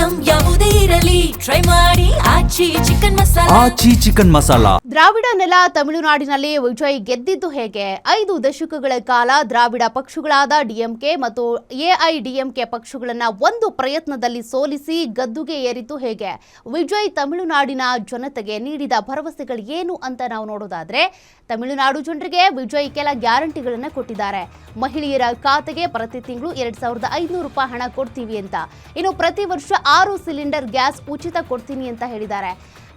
Item ಯಾವುದೇ ಇರಲಿ try ಮಾಡಿ ಆಚಿ ಚಿಕನ್ ಮಸಾಲಾ. ದ್ರಾವಿಡ ನೆಲ ತಮಿಳುನಾಡಿನಲ್ಲಿ ವಿಜಯ್ ಗೆದ್ದಿದ್ದು ಹೇಗೆ? 5 ದಶಕಗಳ ಕಾಲ ದ್ರಾವಿಡ ಪಕ್ಷಗಳಾದ ಡಿಎಂಕೆ ಮತ್ತು ಎಐಡಿಎಂಕೆ ಪಕ್ಷಗಳನ್ನ ಒಂದು ಪ್ರಯತ್ನದಲ್ಲಿ ಸೋಲಿಸಿ ಗದ್ದುಗೆ ಏರಿದ್ದು ಹೇಗೆ? ವಿಜಯ್ ತಮಿಳುನಾಡಿನ ಜನತೆಗೆ ನೀಡಿದ ಭರವಸೆಗಳು ಏನು ಅಂತ ನಾವು ನೋಡೋದಾದ್ರೆ, ತಮಿಳುನಾಡು ಜನರಿಗೆ ವಿಜಯ್ ಕೆಲ ಗ್ಯಾರಂಟಿಗಳನ್ನು ಕೊಟ್ಟಿದ್ದಾರೆ. ಮಹಿಳೆಯರ ಖಾತೆಗೆ ಪ್ರತಿ ತಿಂಗಳು 2500 ರೂಪಾಯಿ ಹಣ ಕೊಡ್ತೀವಿ ಅಂತ, ಇನ್ನು ಪ್ರತಿ ವರ್ಷ 6 ಸಿಲಿಂಡರ್ ಗ್ಯಾಸ್ ಉಚಿತ ಕೊಡ್ತೀನಿ ಅಂತ ಹೇಳಿದ್ದಾರೆ.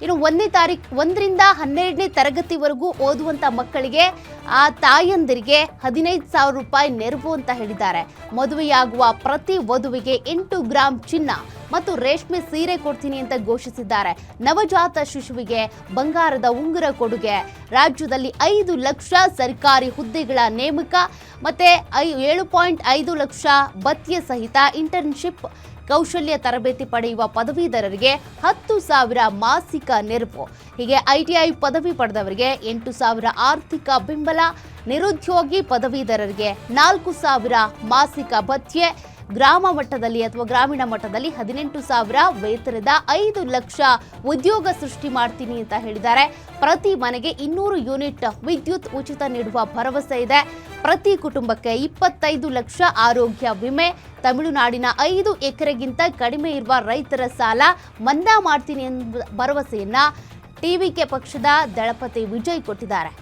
ಇನ್ನು 1ರಿಂದ 12ನೇ ತರಗತಿವರೆಗೂ ಓದುವಂತ ಮಕ್ಕಳಿಗೆ ಆ ತಾಯಂದಿರಿಗೆ 15,000 ರೂಪಾಯಿ ನೆರವು ಅಂತ ಹೇಳಿದ್ದಾರೆ. ಮದುವೆಯಾಗುವ ಪ್ರತಿ ವಧುವಿಗೆ 8 ಗ್ರಾಂ ಚಿನ್ನ ಮತ್ತು ರೇಷ್ಮೆ ಸೀರೆ ಕೊಡ್ತೀನಿ ಅಂತ ಘೋಷಿಸಿದ್ದಾರೆ. ನವಜಾತ ಶಿಶುವಿಗೆ ಬಂಗಾರದ ಉಂಗುರ ಕೊಡುಗೆ, ರಾಜ್ಯದಲ್ಲಿ 5 ಲಕ್ಷ ಸರ್ಕಾರಿ ಹುದ್ದೆಗಳ ನೇಮಕ, ಮತ್ತೆ 7.5 ಲಕ್ಷ ಭತ್ಯೆ ಸಹಿತ ಇಂಟರ್ನ್ಶಿಪ್ ಕೌಶಲ್ಯ ತರಬೇತಿ ಪಡೆಯುವ ಪದವೀಧರರಿಗೆ 10,000 ಮಾಸಿಕ ನೆರವು. ಹೀಗೆ ಐಟಿಐ ಪದವಿ ಪಡೆದವರಿಗೆ 8,000 ಆರ್ಥಿಕ ಬೆಂಬಲ, ನಿರುದ್ಯೋಗಿ ಪದವೀಧರರಿಗೆ 4,000 ಮಾಸಿಕ ಭತ್ಯೆ, ಗ್ರಾಮ ಮಟ್ಟದಲ್ಲಿ ಅಥವಾ ಗ್ರಾಮೀಣ ಮಟ್ಟದಲ್ಲಿ 18,000 ವೇತನದ 5 ಲಕ್ಷ ಉದ್ಯೋಗ ಸೃಷ್ಟಿ ಮಾಡ್ತೀನಿ ಅಂತ ಹೇಳಿದ್ದಾರೆ. ಪ್ರತಿ ಮನೆಗೆ 200 ಯೂನಿಟ್ ವಿದ್ಯುತ್ ಉಚಿತ ನೀಡುವ ಭರವಸೆ ಇದೆ. ಪ್ರತಿ ಕುಟುಂಬಕ್ಕೆ 25 ಲಕ್ಷ ಆರೋಗ್ಯ ವಿಮೆ, ತಮಿಳುನಾಡಿನ 5 ಎಕರೆಗಿಂತ ಕಡಿಮೆ ಇರುವ ರೈತರ ಸಾಲ ಮನ್ನಾ ಮಾಡ್ತೀನಿ ಎಂಬ ಭರವಸೆಯನ್ನ ಟಿವಿಕೆ ಪಕ್ಷದ ದಳಪತಿ ವಿಜಯ್ ಕೊಟ್ಟಿದ್ದಾರೆ.